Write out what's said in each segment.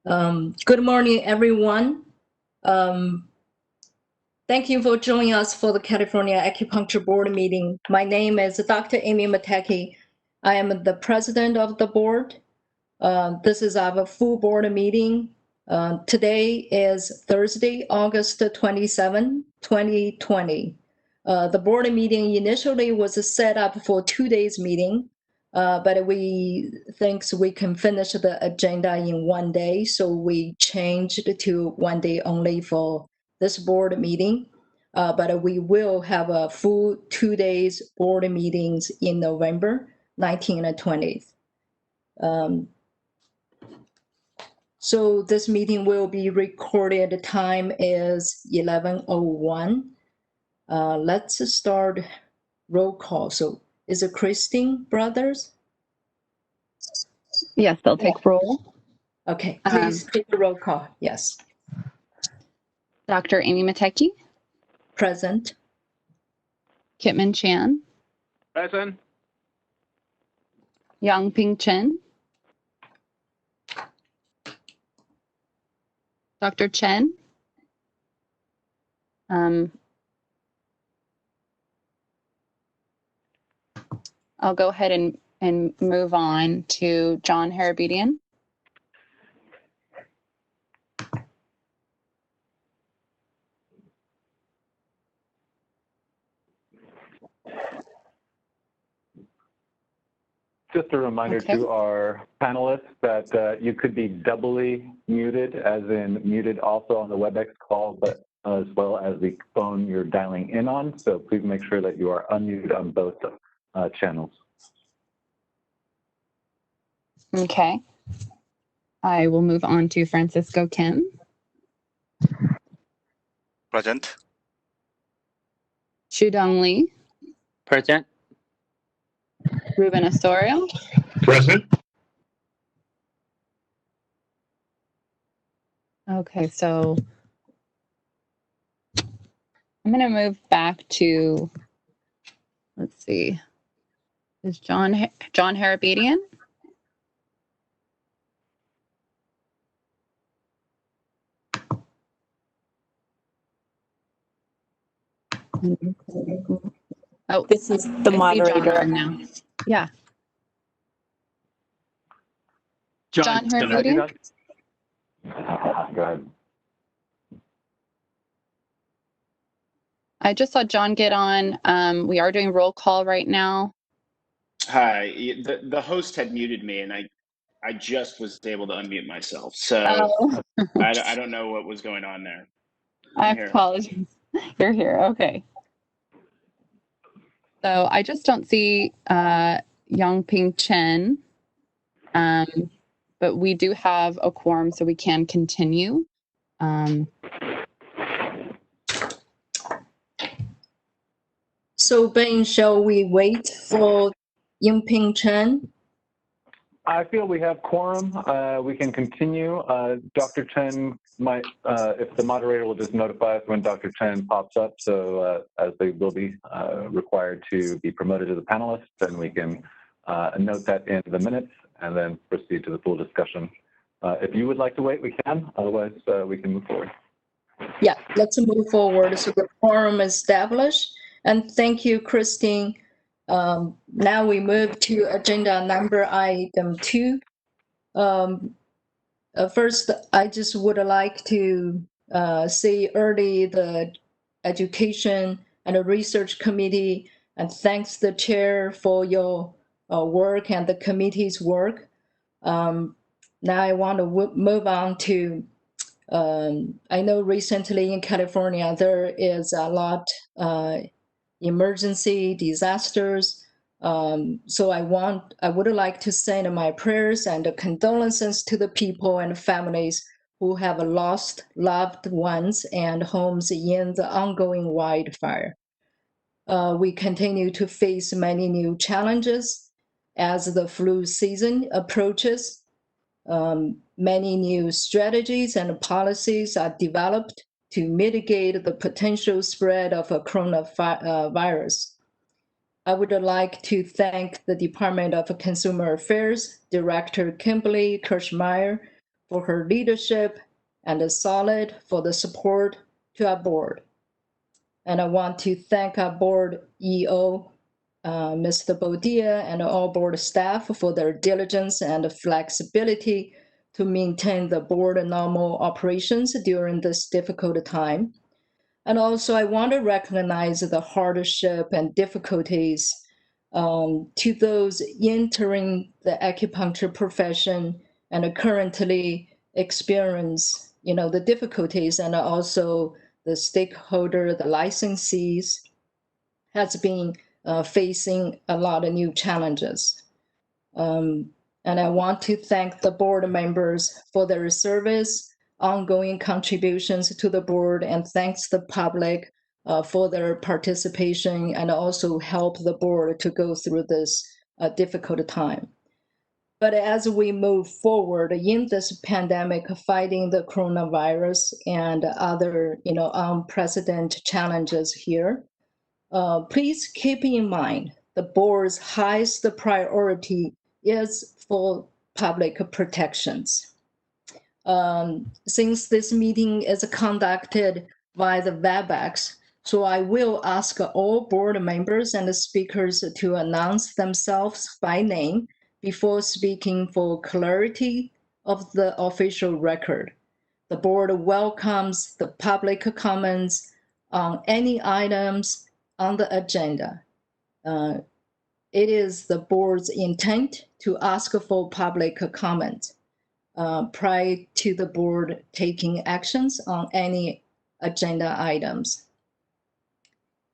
Good morning, everyone. Thank you for joining us for the California Acupuncture Board meeting. My name is Dr. Amy Matecki. I am the president of the board. This is our full board meeting. Today is Thursday, August 27, 2020. The board meeting initially was set up for 2 days meeting, but we think we can finish the agenda in 1 day, so we changed to 1 day only for this board meeting. But we will have a full 2 days board meetings in November 19th and 20th. So this meeting will be recorded. The time is 11:01. Let's start roll call. So is it Christine Brothers? Yes, they'll take roll. Okay, please take the roll call. Yes. Dr. Amy Matecki, Present. Kitman Chan, Present. Yang Ping Chen, Dr. Chen, I'll go ahead and move on to John Harabedian. Just a reminder to our panelists that you could be doubly muted, as in muted also on the WebEx call, but as well as the phone you're dialing in on. So please make sure that you are unmuted on both channels. Okay. I will move on to Francisco Kim. Present. Shudong Lee. Present. Ruben Osorio. Present. Okay, so I'm going to move back to, let's see, is John Harabedian? Oh, this is the moderator now. Yeah. John Harabedian? Go ahead. I just saw John get on. We are doing roll call right now. Hi, the host had muted me, and I just was able to unmute myself. So I don't know what was going on there. I apologize. You're here. Okay. So I just don't see Yang Ping Chen, but we do have a quorum, so we can continue. So Ben, shall we wait for Yang Ping Chen? I feel we have quorum. We can continue. Dr. Chen might, if the moderator will just notify us when Dr. Chen pops up, so as they will be required to be promoted to the panelists, then we can note that in the minutes and then proceed to the full discussion. If you would like to wait, we can. Otherwise, we can move forward. Yeah, let's move forward. So the quorum is established. And thank you, Christine. Now we move to agenda number item 2. First, I just would like to say early the Education and Research Committee, and thanks the chair for your work and the committee's work. Now I want to move on to, I know recently in California, there is a lot emergency disasters. So I would like to send my prayers and condolences to the people and families who have lost loved ones and homes in the ongoing wildfire. We continue to face many new challenges as the flu season approaches. Many new strategies and policies are developed to mitigate the potential spread of a coronavirus. I would like to thank the Department of Consumer Affairs Director Kimberly Kirschmeyer for her leadership, and Solid for the support to our board. And I want to thank our board EO, Mr. Boudia, and all board staff for their diligence and flexibility to maintain the board normal operations during this difficult time. And also, I want to recognize the hardship and difficulties to those entering the acupuncture profession and currently experience, the difficulties, and also the stakeholder, the licensees, has been facing a lot of new challenges. And I want to thank the board members for their service, ongoing contributions to the board, and thanks the public for their participation and also help the board to go through this difficult time. But as we move forward in this pandemic, fighting the coronavirus and other, unprecedented challenges here, please keep in mind the board's highest priority is for public protections. Since this meeting is conducted via the WebEx, so I will ask all board members and the speakers to announce themselves by name before speaking for clarity of the official record. The board welcomes the public comments on any items on the agenda. It is the board's intent to ask for public comment prior to the board taking actions on any agenda items.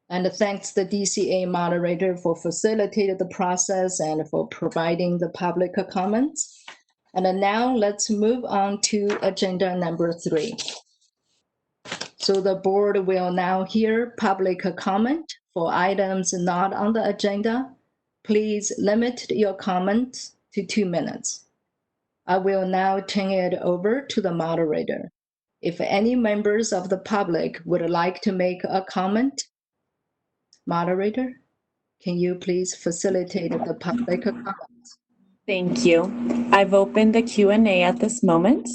And thanks the DCA moderator for facilitating the process and for providing the public comments. And now let's move on to agenda number 3. So the board will now hear public comment for items not on the agenda. Please limit your comments to 2 minutes. I will now turn it over to the moderator. If any members of the public would like to make a comment, moderator, can you please facilitate the public comment? Thank you. I've opened the Q&A at this moment,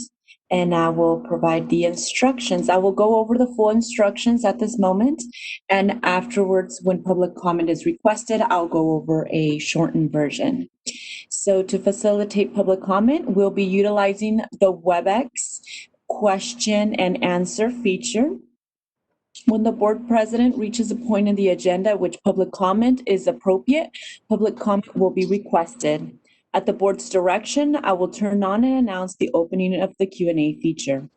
and I will provide the instructions. I will go over the full instructions at this moment, and afterwards, when public comment is requested, I'll go over a shortened version. So to facilitate public comment, we'll be utilizing the WebEx question and answer feature. When the board president reaches a point in the agenda at which public comment is appropriate, public comment will be requested. At the board's direction, I will turn on and announce the opening of the Q&A feature.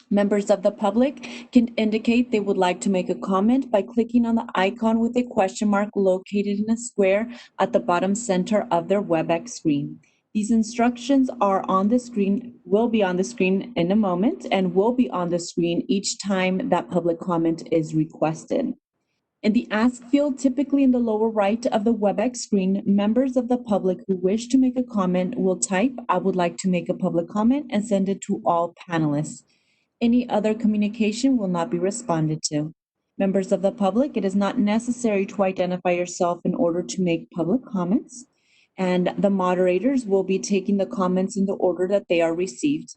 Members of the public can indicate they would like to make a comment by clicking on the icon with a question mark located in a square at the bottom center of their WebEx screen. These instructions are on the screen, will be on the screen in a moment, and will be on the screen each time that public comment is requested. In the Ask field, typically in the lower right of the WebEx screen, members of the public who wish to make a comment will type, "I would like to make a public comment," and send it to all panelists. Any other communication will not be responded to. Members of the public, it is not necessary to identify yourself in order to make public comments, and the moderators will be taking the comments in the order that they are received.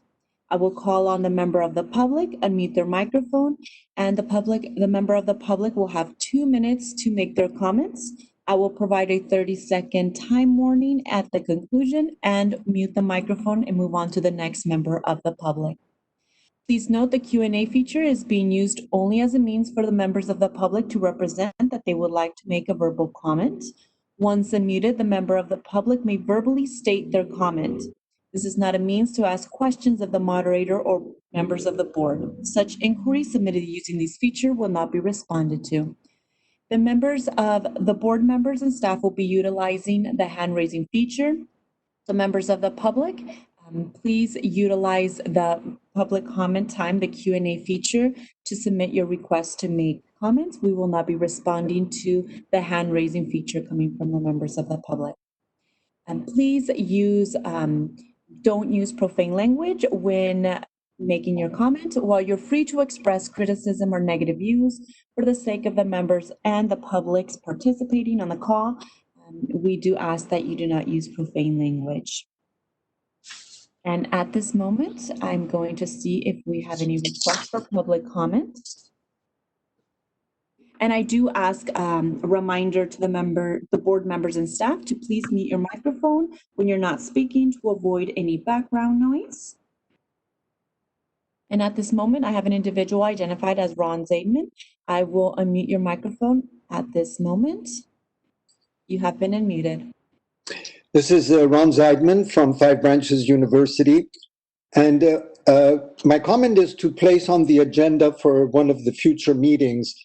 I will call on the member of the public, unmute their microphone, and the member of the public will have 2 minutes to make their comments. I will provide a 30-second time warning at the conclusion and mute the microphone and move on to the next member of the public. Please note the Q&A feature is being used only as a means for the members of the public to represent that they would like to make a verbal comment. Once unmuted, the member of the public may verbally state their comment. This is not a means to ask questions of the moderator or members of the board. Such inquiries submitted using this feature will not be responded to. The members of the board members and staff will be utilizing the hand-raising feature. So members of the public, please utilize the public comment time, the Q&A feature, to submit your request to make comments. We will not be responding to the hand-raising feature coming from the members of the public. And please don't use profane language when making your comment. While you're free to express criticism or negative views for the sake of the members and the public's participating on the call, we do ask that you do not use profane language. And at this moment, I'm going to see if we have any requests for public comment. And I do ask a reminder to the board members and staff to please mute your microphone when you're not speaking to avoid any background noise. And at this moment, I have an individual identified as Ron Zaidman. I will unmute your microphone at this moment. You have been unmuted. This is Ron Zeidman from Five Branches University. And my comment is to place on the agenda for one of the future meetings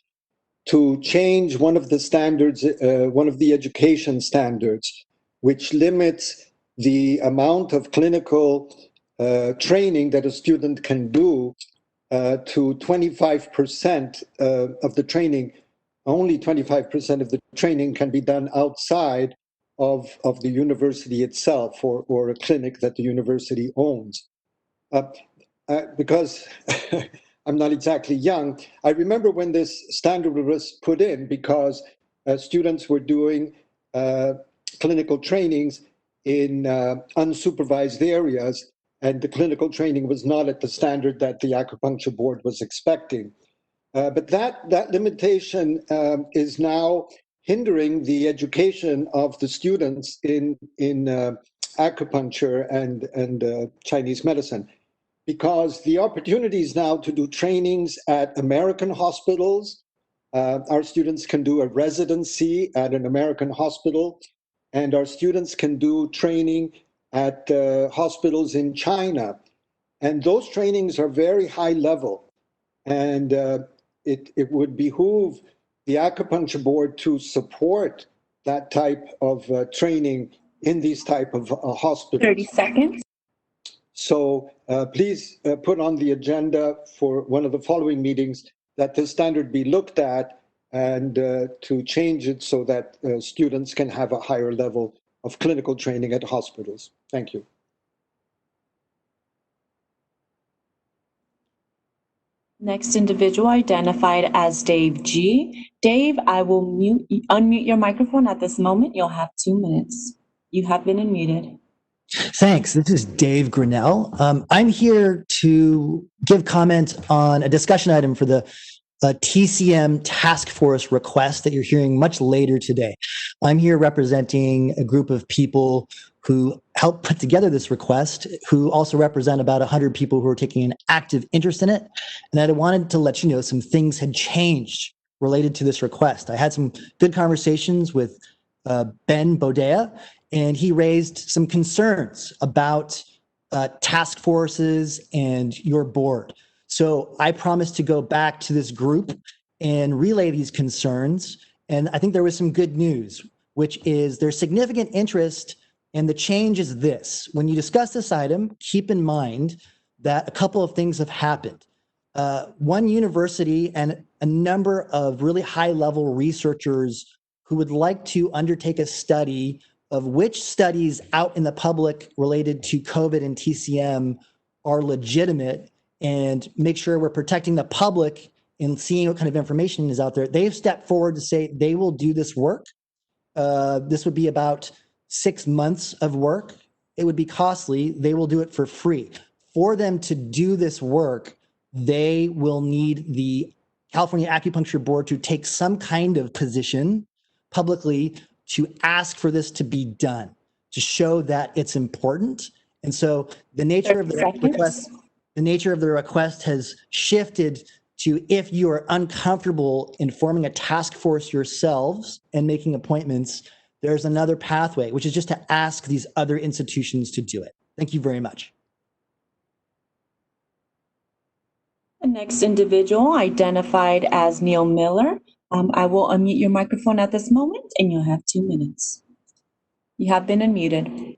to change one of the standards, one of the education standards, which limits the amount of clinical training that a student can do to 25% of the training. Only 25% of the training can be done outside of the university itself or a clinic that the university owns. Because I'm not exactly young, I remember when this standard was put in because students were doing clinical trainings in unsupervised areas, and the clinical training was not at the standard that the Acupuncture Board was expecting. But that limitation is now hindering the education of the students in acupuncture and Chinese medicine, because the opportunities now to do trainings at American hospitals, our students can do a residency at an American hospital, and our students can do training at hospitals in China. And those trainings are very high level. And it would behoove the Acupuncture Board to support that type of training in these type of hospitals. 30 seconds. So please put on the agenda for one of the following meetings that the standard be looked at and to change it so that students can have a higher level of clinical training at hospitals. Thank you. Next individual identified as Dave G. Dave, I will unmute your microphone at this moment. You'll have 2 minutes. You have been unmuted. Thanks. This is Dave Grinnell. I'm here to give comment on a discussion item for the TCM task force request that you're hearing much later today. I'm here representing a group of people who helped put together this request, who also represent about 100 people who are taking an active interest in it. And I wanted to let you know some things had changed related to this request. I had some good conversations with Ben Bodea, and he raised some concerns about task forces and your board. So I promised to go back to this group and relay these concerns. And I think there was some good news, which is there's significant interest. And the change is this: when you discuss this item, keep in mind that a couple of things have happened. One university and a number of really high-level researchers who would like to undertake a study of which studies out in the public related to COVID and TCM are legitimate and make sure we're protecting the public and seeing what kind of information is out there. They've stepped forward to say they will do this work. This would be about 6 months of work. It would be costly. They will do it for free. For them to do this work, they will need the California Acupuncture Board to take some kind of position publicly to ask for this to be done, to show that it's important. And so the nature of the request has shifted to, if you are uncomfortable in forming a task force yourselves and making appointments, there's another pathway, which is just to ask these other institutions to do it. Thank you very much. The next individual identified as Neil Miller. I will unmute your microphone at this moment, and you'll have 2 minutes. You have been unmuted.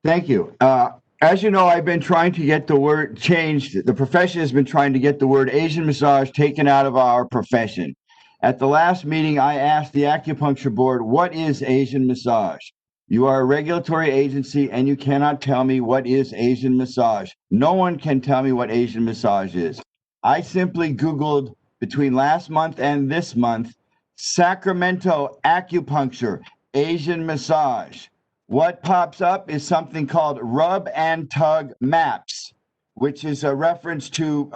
Thank you. As you know, I've been trying to get the word changed. The profession has been trying to get the word Asian massage taken out of our profession. At the last meeting, I asked the Acupuncture Board, what is Asian massage? You are a regulatory agency, and you cannot tell me what is Asian massage. No one can tell me what Asian massage is. I simply Googled between last month and this month, Sacramento acupuncture, Asian massage. What pops up is something called rub and tug maps, which is a reference to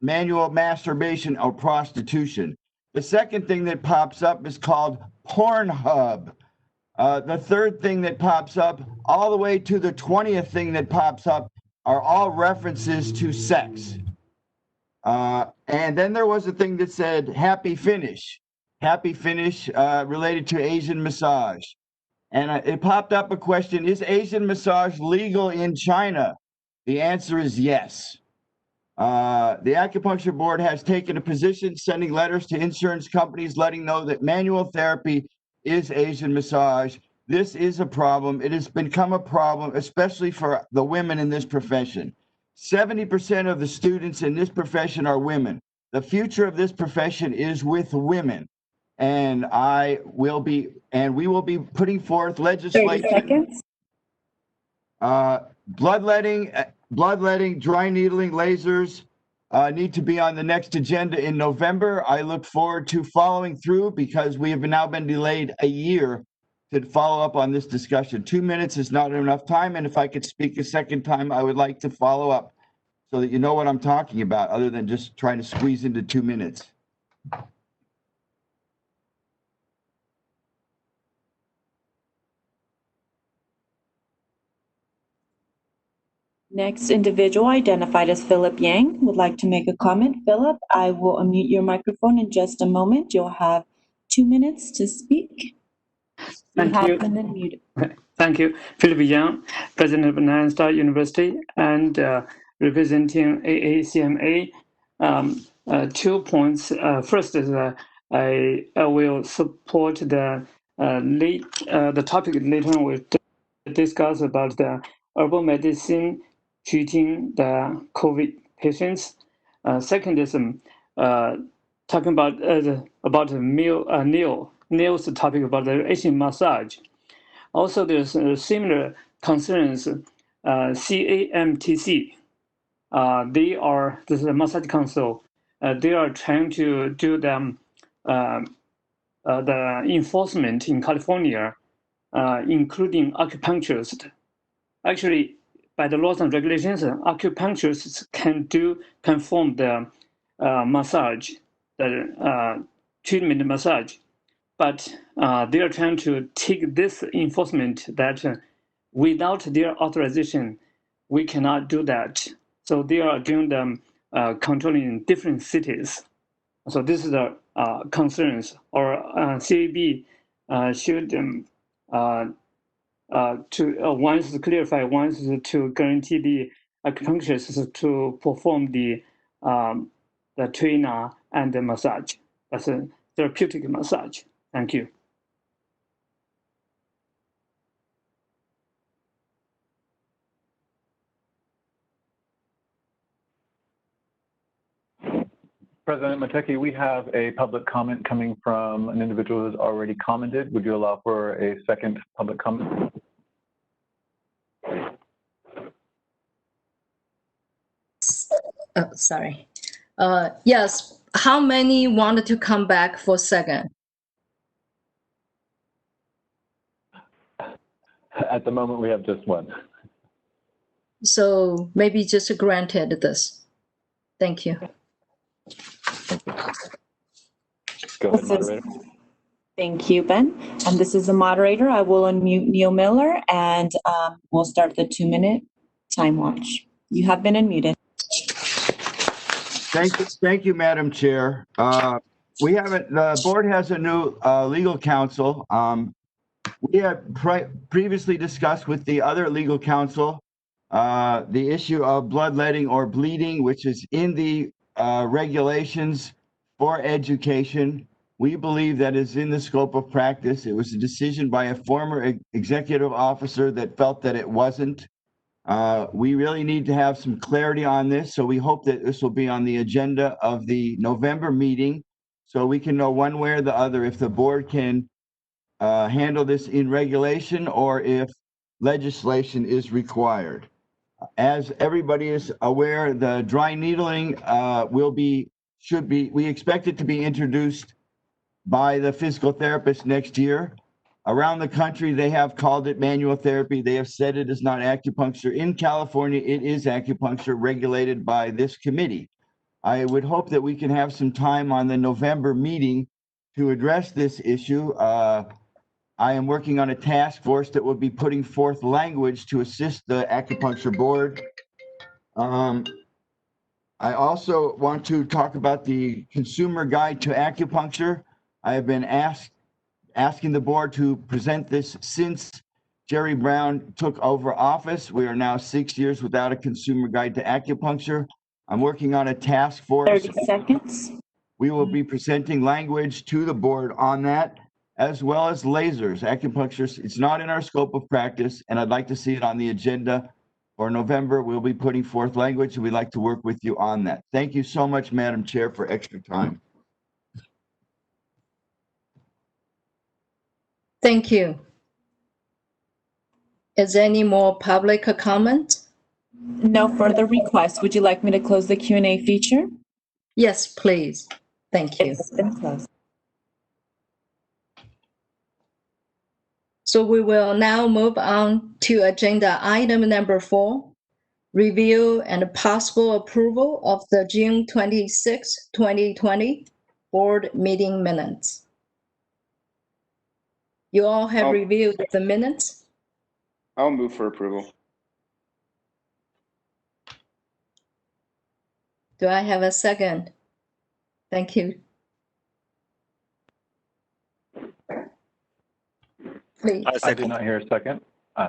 manual masturbation or prostitution. The second thing that pops up is called Pornhub. The third thing that pops up, all the way to the 20th thing that pops up, are all references to sex. And then there was a thing that said happy finish related to Asian massage. And it popped up a question, is Asian massage legal in China? The answer is yes. The Acupuncture Board has taken a position sending letters to insurance companies letting know that manual therapy is Asian massage. This is a problem. It has become a problem, especially for the women in this profession. 70% of the students in this profession are women. The future of this profession is with women. And we will be putting forth 30 legislation. seconds. Bloodletting, dry needling, lasers need to be on the next agenda in November. I look forward to following through because we have now been delayed a year to follow up on this discussion. 2 minutes is not enough time, and if I could speak a second time, I would like to follow up so that you know what I'm talking about, other than just trying to squeeze into 2 minutes. Next individual identified as Philip Yang would like to make a comment. Philip, I will unmute your microphone in just a moment. You'll have 2 minutes to speak. Thank you. Been unmuted. Thank you. Philip Yang, President of Nine Star University and representing AACMA. 2 points. First is I will support the topic later we discuss about the herbal medicine treating the COVID patients. Second is talking about Neil's topic about the Asian massage. Also, there's similar concerns. CAMTC, this is a massage council. They are trying to do the enforcement in California, including acupuncturists. Actually, by the laws and regulations, acupuncturists can perform the massage, the treatment massage, but they are trying to take this enforcement that without their authorization, we cannot do that. So they are doing them controlling in different cities. So this is the concerns. Or CAB should once clarify, once to guarantee the acupuncturists to perform the trainer and the massage. That's a therapeutic massage. Thank you. President Mateki, we have a public comment coming from an individual who's already commented. Would you allow for a second public comment? Oh, sorry. Yes, how many wanted to come back for second? At the moment, we have just one. So maybe just granted this. Thank you. Go ahead, moderator. Thank you, Ben. And this is the moderator. I will unmute Neil Miller and we'll start the 2-minute time watch. You have been unmuted. Thank you, Madam Chair. The board has a new legal counsel. We have previously discussed with the other legal counsel the issue of bloodletting or bleeding, which is in the regulations for education. We believe that is in the scope of practice. It was a decision by a former executive officer that felt that it wasn't. We really need to have some clarity on this, so we hope that this will be on the agenda of the November meeting so we can know one way or the other if the board can handle this in regulation or if legislation is required. As everybody is aware, the dry needling we expect it to be introduced by the physical therapist next year. Around the country, they have called it manual therapy. They have said it is not acupuncture. In California, it is acupuncture regulated by this committee. I would hope that we can have some time on the November meeting to address this issue. I am working on a task force that will be putting forth language to assist the acupuncture board. I also want to talk about the consumer guide to acupuncture. I have been asking the board to present this since Jerry Brown took over office. We are now 6 years without a consumer guide to acupuncture. I'm working on a task force. 30 seconds. We will be presenting language to the board on that, as well as lasers. Acupuncture, it's not in our scope of practice, and I'd like to see it on the agenda for November. We'll be putting forth language, and we'd like to work with you on that. Thank you so much, Madam Chair, for extra time. Thank you. Is there any more public comment? No further requests. Would you like me to close the Q&A feature? Yes, please. Thank you. It's been closed. So we will now move on to agenda item number 4, review and possible approval of the June 26, 2020 board meeting minutes. You all have reviewed the minutes? I'll move for approval. Do I have a second? Thank you. Please. I did not hear a second.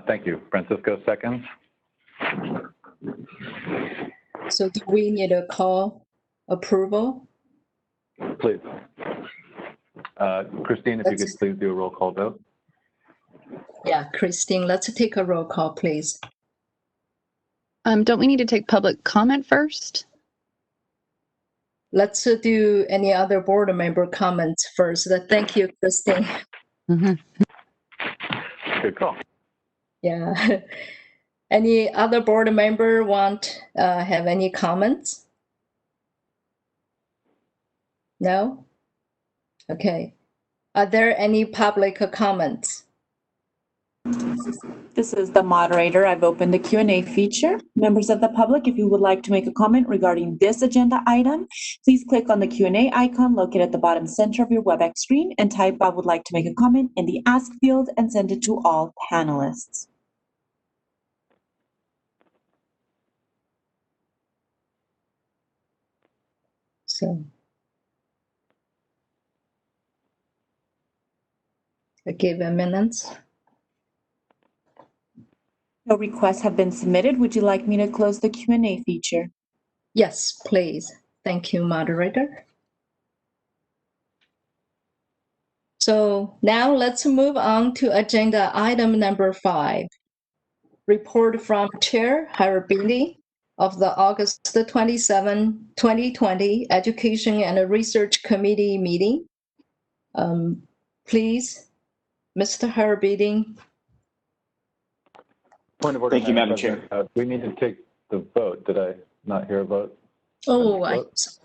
Thank you. Francisco seconds. So do we need a call approval? Please. Christine, if you could please do a roll call vote. Yeah, Christine, let's take a roll call, please. Don't we need to take public comment first? Let's do any other board member comments first. Thank you, Christine. Mm-hmm. Good call. Yeah. Any other board member have any comments? No? Okay. Are there any public comments? This is the moderator. I've opened the Q&A feature. Members of the public, if you would like to make a comment regarding this agenda item, please click on the Q&A icon located at the bottom center of your WebEx screen and type "I would like to make a comment" in the Ask field and send it to all panelists. So I give a minute. No requests have been submitted. Would you like me to close the Q&A feature? Yes, please. Thank you, moderator. So now let's move on to agenda item number 5. Report from Chair Harabini of the August 27, 2020 Education and Research Committee meeting. Please, Mr. Harabini. Point of order. Thank you, Madam Chair. We need to take the vote. Did I not hear a vote? Oh, I'm sorry.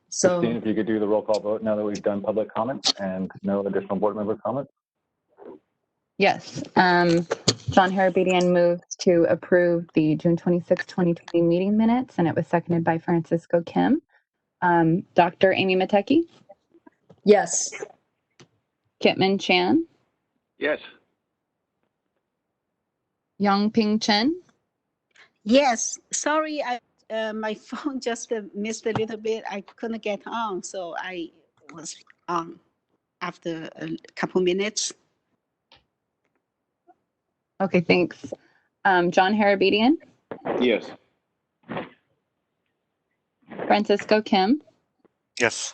So, Christine, if you could do the roll call vote now that we've done public comments and no additional board member comments. Yes. John Harabedian moves to approve the June 26, 2020 meeting minutes, and it was seconded by Francisco Kim. Dr. Amy Matecki? yes. Kitman Chan? Yes. Yongping Chen? Yes, sorry, my phone just missed a little bit. I couldn't get on, so I was on after a couple minutes. Okay, thanks. John Harabedian? Yes. Francisco Kim? Yes.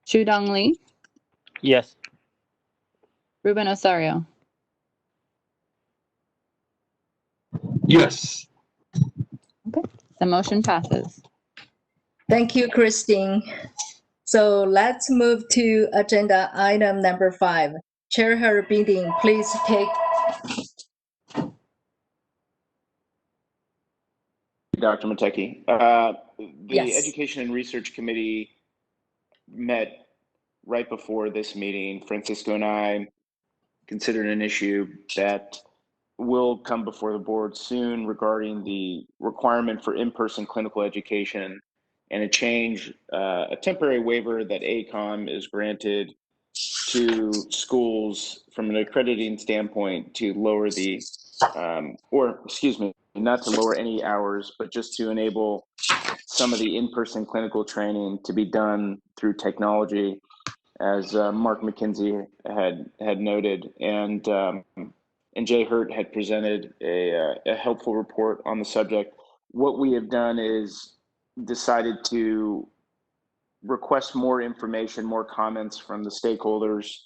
Chudong Lee? Yes. Ruben Osario? Yes. Okay, the motion passes. Thank you, Christine. So let's move to agenda item number 5. Chair Harabini, please take. Dr. Matecki. The Yes. Education and Research Committee met right before this meeting, Francisco and I considered an issue that will come before the board soon regarding the requirement for in-person clinical education and a change, a temporary waiver that ACOM is granted to schools from an accrediting standpoint to lower the, or excuse me, not to lower any hours, but just to enable some of the in-person clinical training to be done through technology, as Mark McKenzie had noted, and Jay Hurt had presented a helpful report on the subject. What we have done is decided to request more information, more comments from the stakeholders,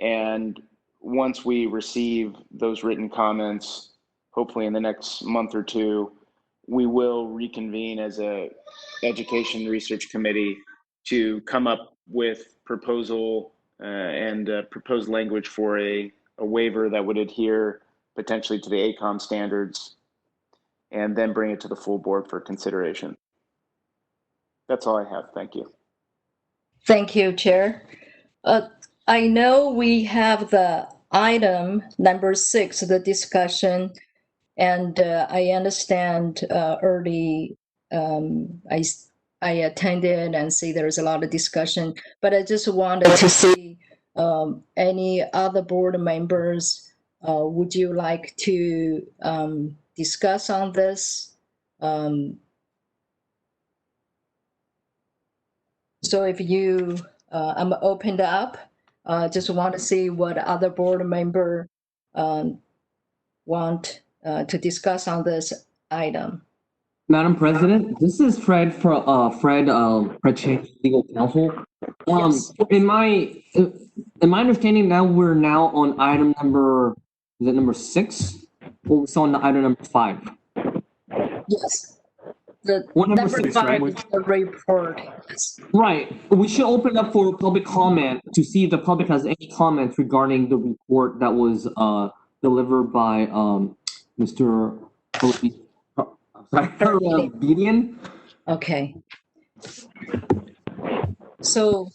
and once we receive those written comments, hopefully in the next month or two, we will reconvene as a education research committee to come up with proposal and proposed language for a waiver that would adhere potentially to the ACOM standards, and then bring it to the full board for consideration. That's all I have. Thank you. Thank you, Chair. I know we have the item number 6, the discussion, and I understand early, I attended and see there's a lot of discussion, but I just wanted to see any other board members, would you like to discuss on this? So if you, I'm opened up, just want to see what other board member want to discuss on this item. Madam President, this is Fred Fred Chang, legal counsel. Yes. In my understanding, we're now on item number, is it number 6? Or we're still on item number 5? Yes. The What number number 6, 5 right? is the report. Yes. Right. We should open up for public comment to see if the public has any comments regarding the report that was delivered by Mr. Bedian. Okay. So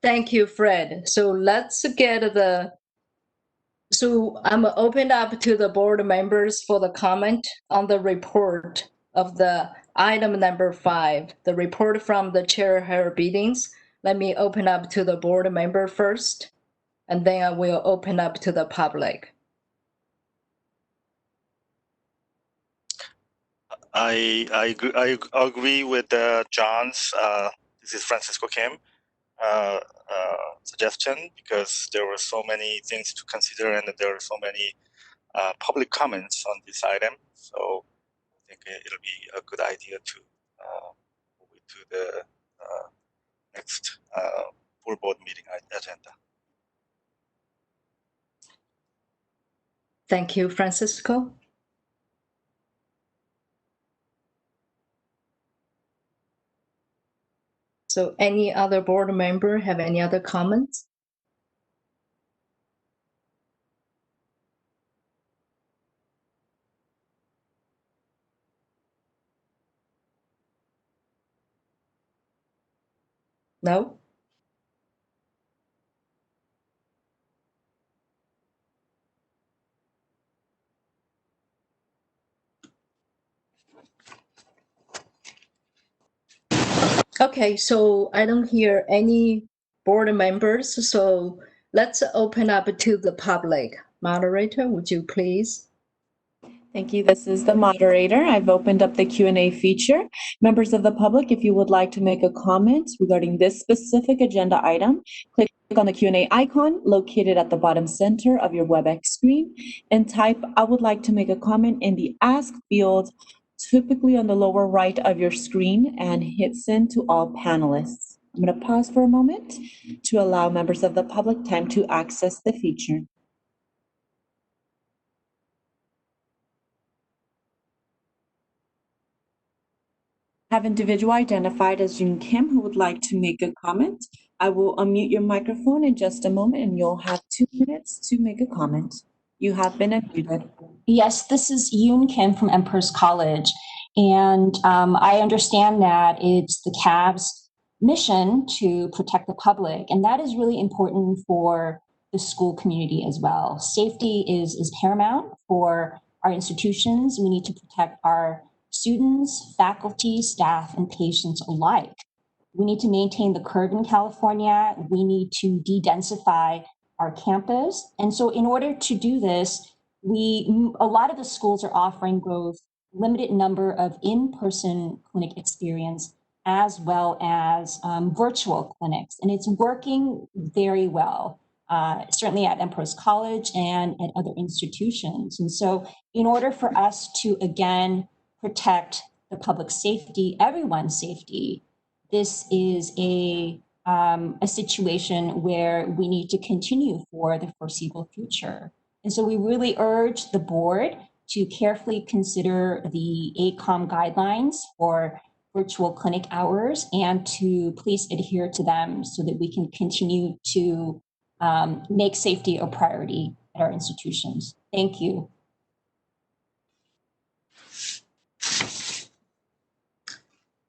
thank you, Fred. So let's get so I'm opened up to the board members for the comment on the report of the item number 5, the report from the chair her meetings. Let me open up to the board member first, and then I will open up to the public. I agree with John's. This is Francisco Kim suggestion, because there were so many things to consider and there are so many public comments on this item. So I think it'll be a good idea to move it to the next full board meeting agenda. Thank you, Francisco. So any other board member have any other comments? No? Okay, so I don't hear any board members, so let's open up to the public. Moderator, would you please? Thank you. This is the moderator. I've opened up the Q&A feature. Members of the public, if you would like to make a comment regarding this specific agenda item, click on the Q&A icon located at the bottom center of your WebEx screen and type, "I would like to make a comment" in the Ask field, typically on the lower right of your screen, and hit send to all panelists. I'm going to pause for a moment to allow members of the public time to access the feature. Have individual identified as June Kim who would like to make a comment. I will unmute your microphone in just a moment and you'll have 2 minutes to make a comment. You have been unmuted. Yes, this is Yoon Kim from Empress College. And I understand that it's the CAB's mission to protect the public, and that is really important for the school community as well. Safety is paramount for our institutions. We need to protect our students, faculty, staff, and patients alike. We need to maintain the curve in California. We need to de-densify our campus. And so in order to do this, a lot of the schools are offering both limited number of in-person clinic experience as well as virtual clinics. And it's working very well, certainly at Emperor's College and at other institutions. And so in order for us to, again, protect the public safety, everyone's safety, this is a situation where we need to continue for the foreseeable future. And so we really urge the board to carefully consider the ACOM guidelines for virtual clinic hours and to please adhere to them so that we can continue to make safety a priority at our institutions. Thank you.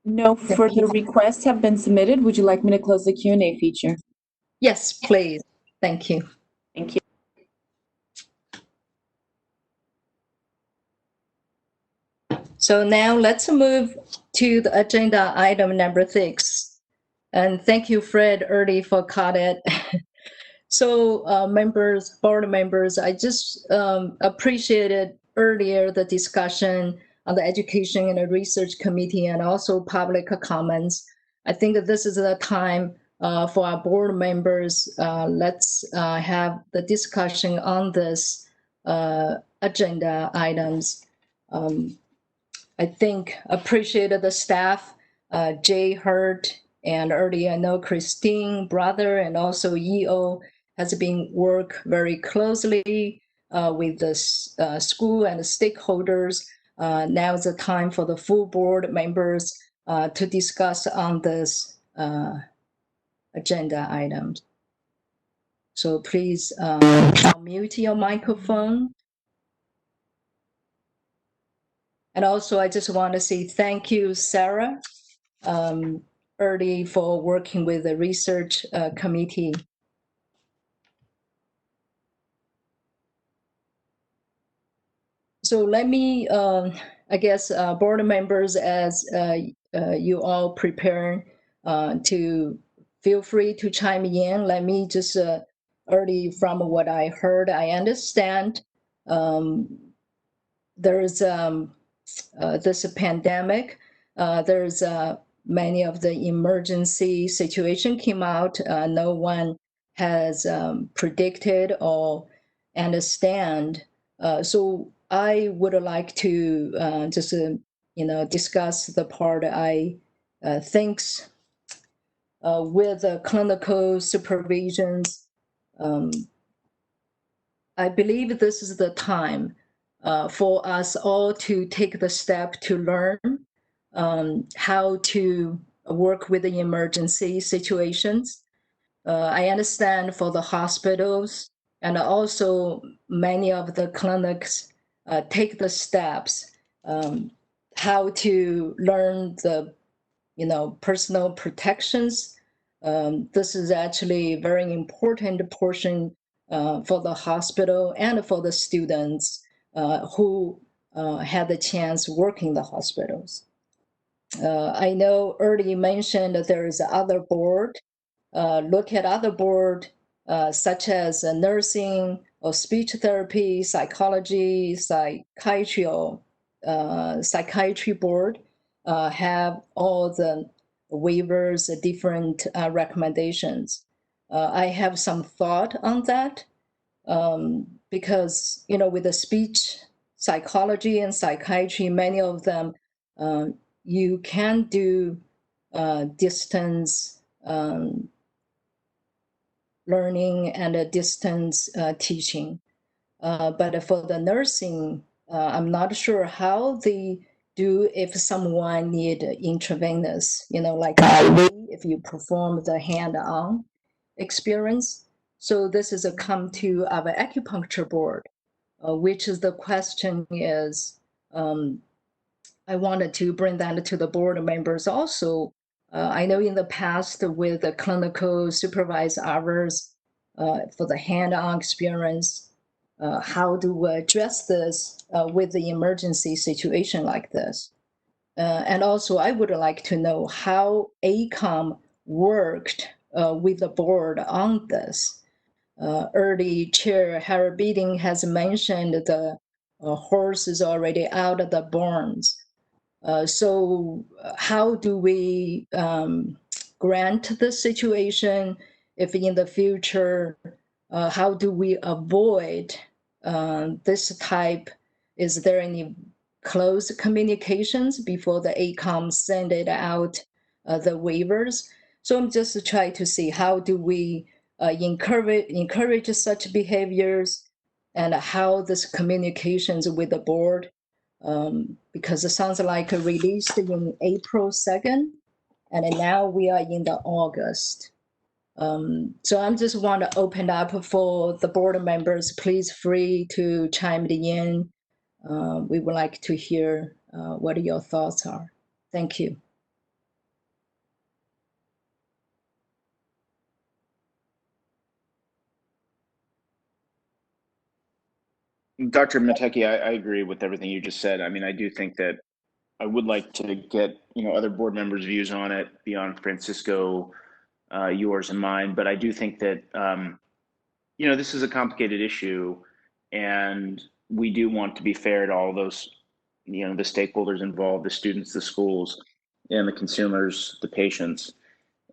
No further requests have been submitted. Would you like me to close the Q&A feature? Yes, please. Thank you. Thank you. So now let's move to the agenda item number 6. And thank you, Fred, early for caught it. So board members, I just appreciated earlier the discussion on the Education and the Research Committee and also public comments. I think that this is the time for our board members. Let's have the discussion on this agenda items. I think appreciated the staff, Jay Hurt, and earlier I know Christine, brother, and also EO has been work very closely with the school and the stakeholders. Now is the time for the full board members to discuss on this agenda items. So please unmute your microphone. And also, I just want to say thank you, Sarah, early for working with the research committee. So let me, I guess, board members, as you all prepare to feel free to chime in. Let me just early from what I heard, I understand there's this pandemic. There's many of the emergency situation came out. No one has predicted or understand. So I would like to just discuss the part I thinks with the clinical supervisions. I believe this is the time for us all to take the step to learn how to work with the emergency situations. I understand for the hospitals and also many of the clinics take the steps how to learn the personal protections. This is actually a very important portion for the hospital and for the students who had the chance working the hospitals. I know earlier you mentioned that there is other board. Look at other board such as nursing or speech therapy, psychology, psychiatry, or psychiatry board have all the waivers, different recommendations. I have some thought on that because with the speech psychology and psychiatry, many of them you can do distance learning and distance teaching. But for the nursing, I'm not sure how they do if someone need intravenous, like IV, if you perform the hand-on experience. So this is a come to our acupuncture board, which is the question is, I wanted to bring that to the board members also. I know in the past with the clinical supervised hours for the hand-on experience, how to address this with the emergency situation like this. And also, I would like to know how ACOM worked with the board on this. Early Chair Harry Beating has mentioned the horse is already out of the barns. So how do we grant the situation if in the future, how do we avoid this type? Is there any close communications before the ACOM send it out, the waivers? So I'm just trying to see how do we encourage such behaviors and how this communications with the board, because it sounds like released in April 2nd, and now we are in the August. So I'm just want to open up for the board members. Please free to chime in. We would like to hear what your thoughts are. Thank you. Dr. Mateki, I agree with everything you just said. I mean, I do think that I would like to get, other board members' views on it beyond Francisco, yours and mine. But I do think that, this is a complicated issue, and we do want to be fair to all those, the stakeholders involved, the students, the schools, and the consumers, the patients.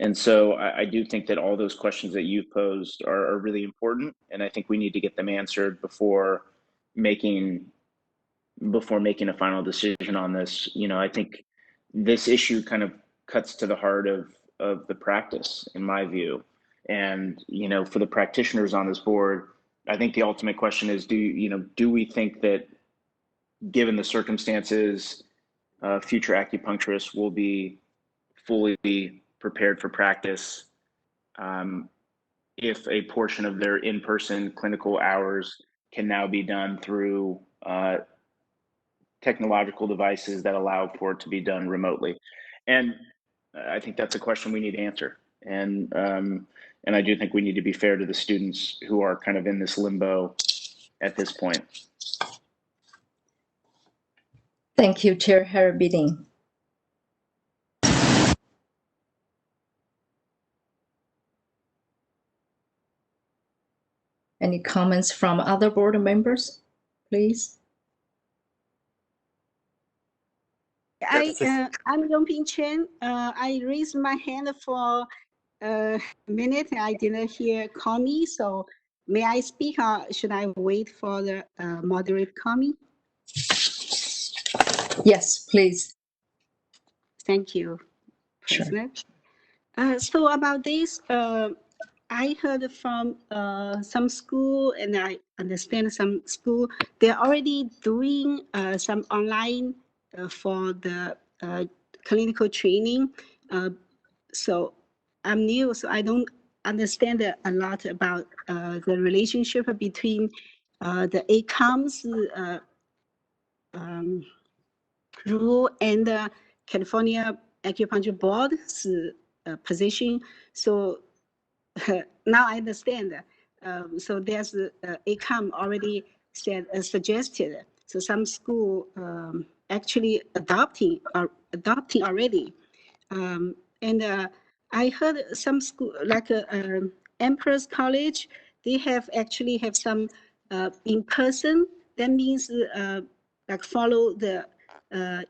And so I do think that all those questions that you posed are really important, and I think we need to get them answered before making a final decision on this. I think this issue kind of cuts to the heart of the practice, in my view. And, for the practitioners on this board, I think the ultimate question is, do we think that given the circumstances, future acupuncturists will be fully prepared for practice if a portion of their in-person clinical hours can now be done through technological devices that allow for it to be done remotely? And I think that's a question we need to answer. And I do think we need to be fair to the students who are kind of in this limbo at this point. Thank you, Chair Harry Beating. Any comments from other board members, please? I'm Yongping Chen. I raised my hand for a minute. I didn't hear call me, so may I speak or should I wait for the moderator call me? Yes, please. Thank you, President. Sure. So about this, I heard from some school, and I understand some school, they're already doing some online for the clinical training. So I'm new, so I don't understand a lot about the relationship between the ACOM's rule and the California Acupuncture Board's position. So now I understand. So there's ACOM already suggested. So some school actually adopting already. And I heard some school like Empress College, they actually have some in person. That means like follow the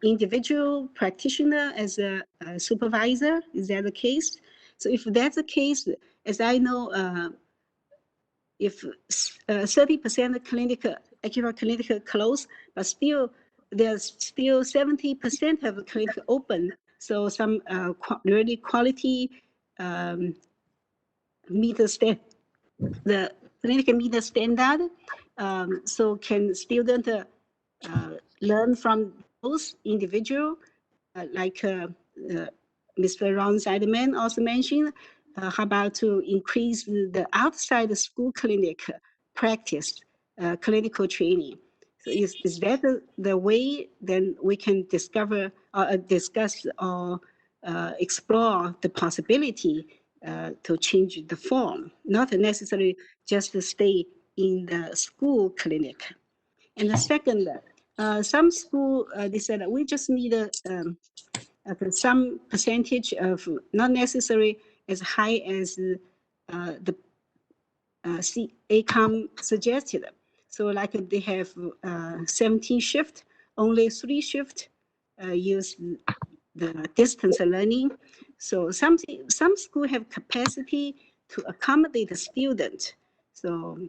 individual practitioner as a supervisor. Is that the case? So if that's the case, as I know, if 30% clinical closed, but still there's still 70% of clinic open. So some really quality meet the clinic meet the standard. So can student learn from those individual, like Mr. Ron Seidman also mentioned, how about to increase the outside school clinic practice, clinical training. So is that the way then we can discover or discuss or explore the possibility to change the form, not necessarily just to stay in the school clinic. And the second, some school, they said we just need some percentage of, not necessarily as high as the ACOM suggested. So like they have 17 shift, only 3 shift use the distance learning. So some school have capacity to accommodate the student. So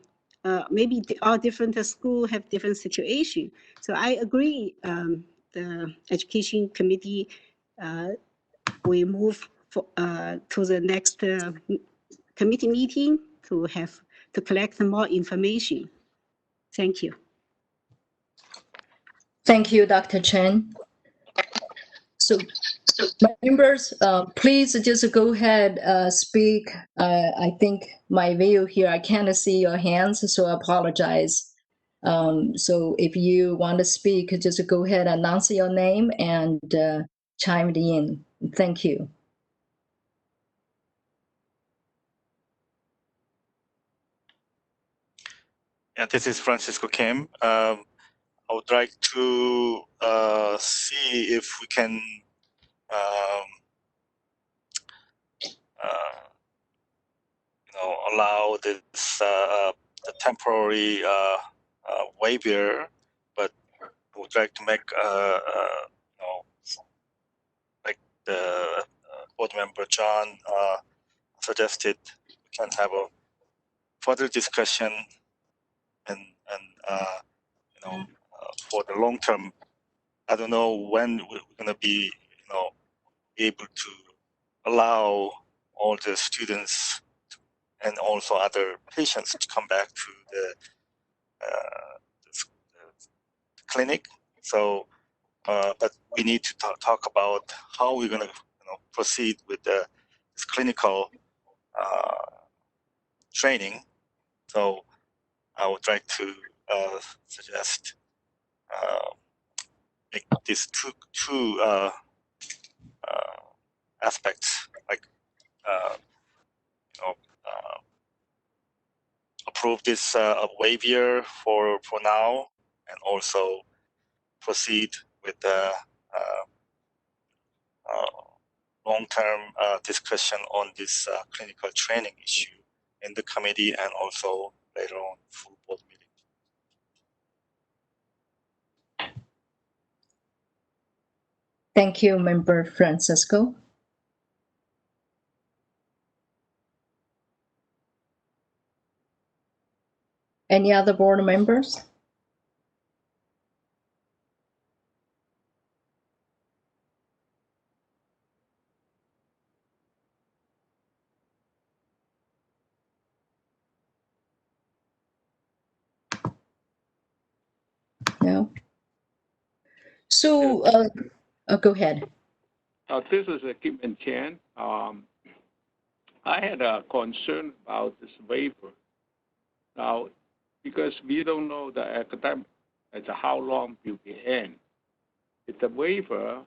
maybe all different schools have different situation. So I agree, the education committee, we move to the next committee meeting to collect more information. Thank you. Thank you, Dr. Chen. So members, please just go ahead, speak. I think my view here, I can't see your hands, so I apologize. So if you want to speak, just go ahead, announce your name and chime in. Thank you. Yeah, this is Francisco Kim. I would like to see if we can allow this the temporary waiver, but I would like to make like the board member John suggested, we can have a further discussion and for the long term. I don't know when we're going to be able to allow all the students and also other patients to come back to the clinic. So, but we need to talk about how we're going to proceed with this clinical training. So I would like to suggest make these two aspects, like approve this waiver for now, and also proceed with the long-term discussion on this clinical training issue in the committee and also later on full board meeting. Thank you, Member Francisco. Any other board members? No. So, go ahead. This is Kim and Chen. I had a concern about this waiver. Now, because we don't know the academic as how long will be in. It's a waiver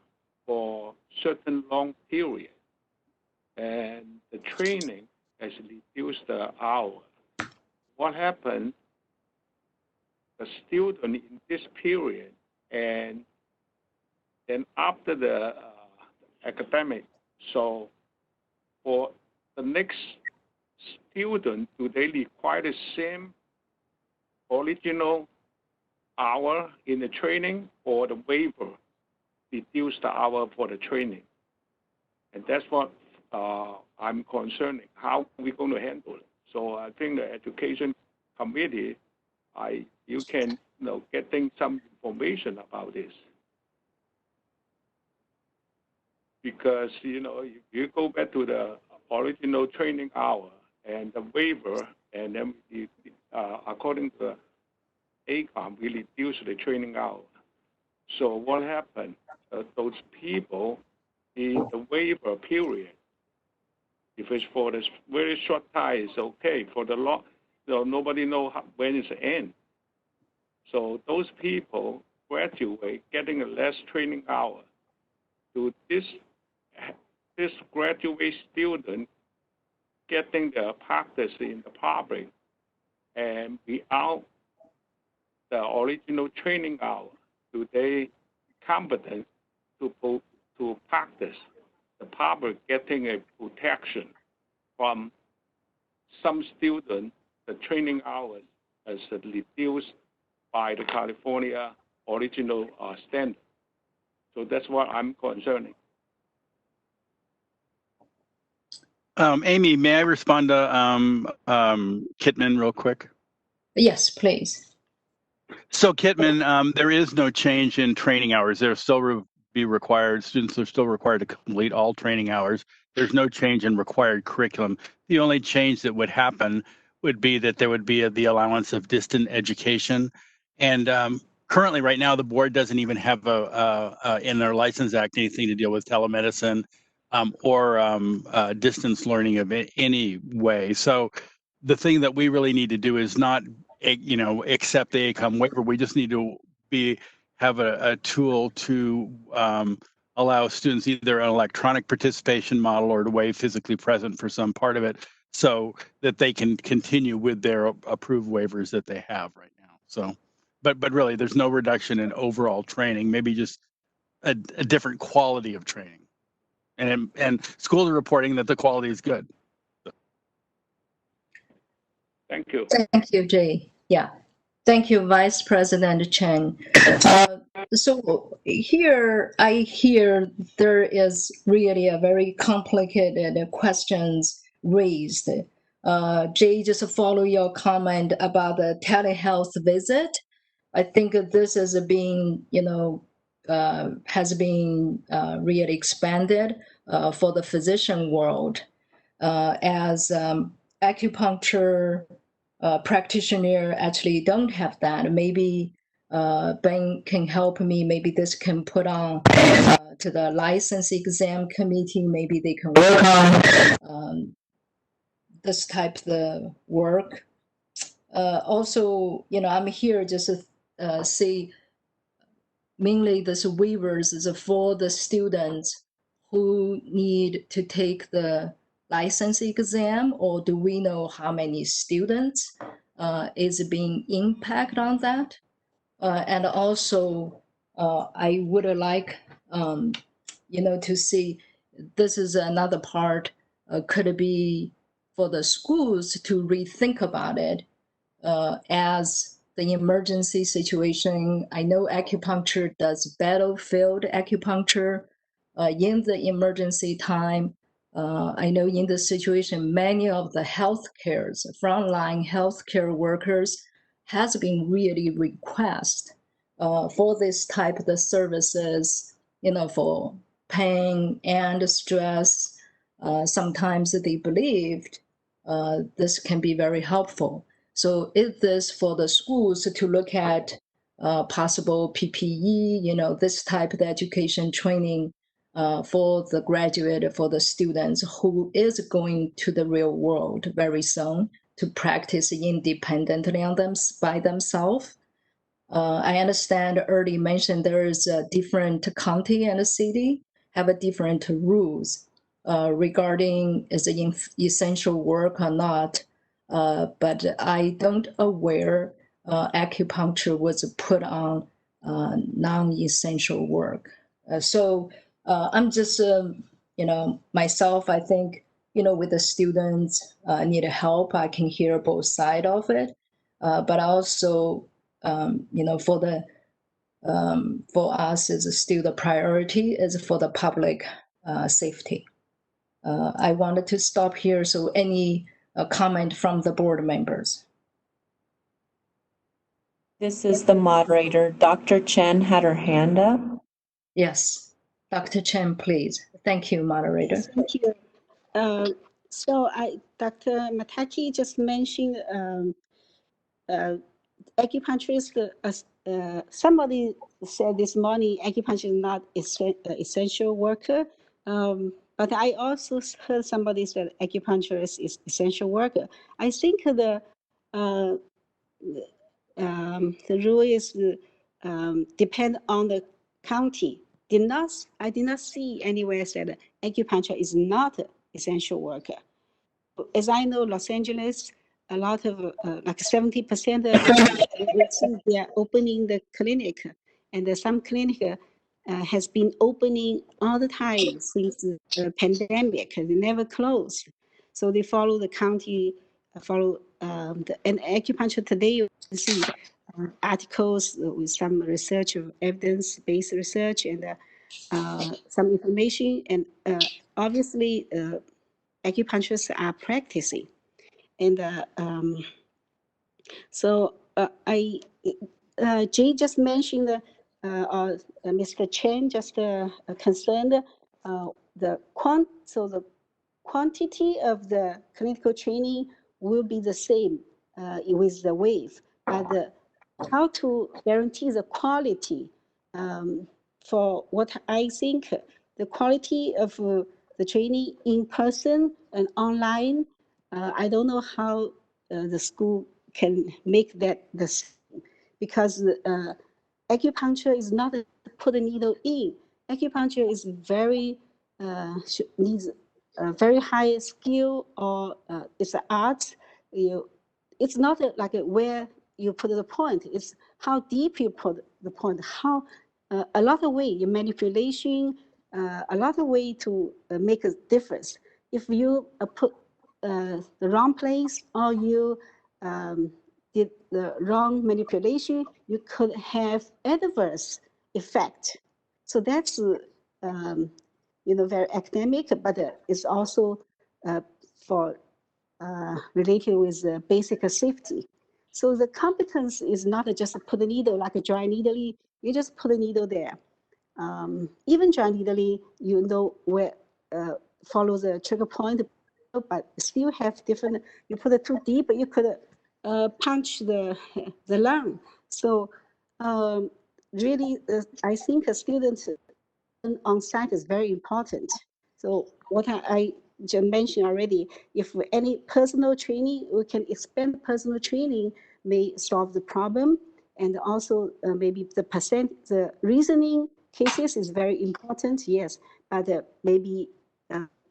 for certain long period, and the training has reduced the hour. What happened? The student in this period, and then after the academic, so for the next student, do they require the same original hour in the training, or the waiver reduce the hour for the training? And that's what I'm concerned. How are we going to handle it? So I think the education committee, you can getting some information about this. Because if you go back to the original training hour and the waiver, and then according to ACOM, we reduce the training hour. So what happened? Those people in the waiver period, if it's for this very short time, it's okay. For the long, nobody knows when it's end. So those people graduate, getting a less training hour. Do this this graduate student getting the practice in the public and without the original training hour, do they competent to practice the public getting a protection from some students, the training hours is reduced by the California original standard. So that's what I'm concerning. Amy, may I respond to Kitman real quick? Yes, please. So Kitman, there is no change in training hours. There still be required, students are still required to complete all training hours. There's no change in required curriculum. The only change that would happen would be that there would be the allowance of distant education. And currently right now, the board doesn't even have in their License Act anything to deal with telemedicine or distance learning of any way. So the thing that we really need to do is not accept the ACOM waiver. We just need to have a tool to allow students either an electronic participation model or to waive physically present for some part of it, so that they can continue with their approved waivers that they have right now. So, but really, there's no reduction in overall training. Maybe just a different quality of training, and schools are reporting that the quality is good. Thank you. Thank you, Jay. Yeah. Thank you, Vice President Chen. So here I hear there is really a very complicated questions raised. Jay, just follow your comment about the telehealth visit. I think this is being, has been really expanded for the physician world as acupuncture practitioner actually don't have that. Maybe Ben can help me. Maybe this can put on to the license exam committee. Maybe they can work on this type of work. Also, I'm here just to see mainly this waivers is for the students who need to take the license exam, or do we know how many students is being impacted on that? And also, I would like, to see, this is another part, could it be for the schools to rethink about it as the emergency situation. I know acupuncture does battlefield acupuncture in the emergency time. I know in this situation, many of the frontline healthcare workers has been really request for this type of services, for pain and stress. Sometimes they believed this can be very helpful. So is this for the schools to look at possible PPE, this type of education training for the graduate, for the students who is going to the real world very soon to practice independently by themselves? I understand early mentioned there is a different county and a city have a different rules regarding is it essential work or not. But I don't aware acupuncture was put on non-essential work. So I'm just, myself, I think, with the students need help, I can hear both sides of it. But also, for us is still the priority is for the public safety. I wanted to stop here. So any comment from the board members? This is the moderator. Dr. Chen had her hand up. Yes, Dr. Chen, please. Thank you, moderator. Thank you. Dr. Mataki just mentioned acupuncturist. Somebody said this morning acupuncture is not essential worker. But I also heard somebody said acupuncturist is essential worker. I think the rule is depend on the county. I did not see anywhere said acupuncture is not essential worker. As I know, Los Angeles, a lot of like 70% of they are opening the clinic, and some clinic has been opening all the time since the pandemic. They never closed, so they follow the county, and acupuncture today. You see articles with some research, evidence-based research, and some information, and obviously acupuncturists are practicing. And so Jay just mentioned, Mr. Chen just concerned the quantity of the clinical training will be the same with the wave, but how to guarantee the quality? For what I think, the quality of the training in person and online, I don't know how the school can make that the same, because acupuncture is not to put a needle in. Acupuncture is needs a very high skill, or it's an art. It's not like where you put the point. It's how deep you put the point. How a lot of way your manipulation, a lot of way to make a difference. If you put the wrong place, or you did the wrong manipulation, you could have adverse effect. So that's very academic, but it's also for related with basic safety. So the competence is not just put a needle like a dry needle. You just put a needle there. Even dry needle, you know where follow the trigger point, but still have different. You put it too deep, you could punch the lung. So really, I think a student on site is very important. So what I just mentioned already, if any personal training, we can expand personal training, may solve the problem. And also maybe the reasoning cases is very important, yes, but maybe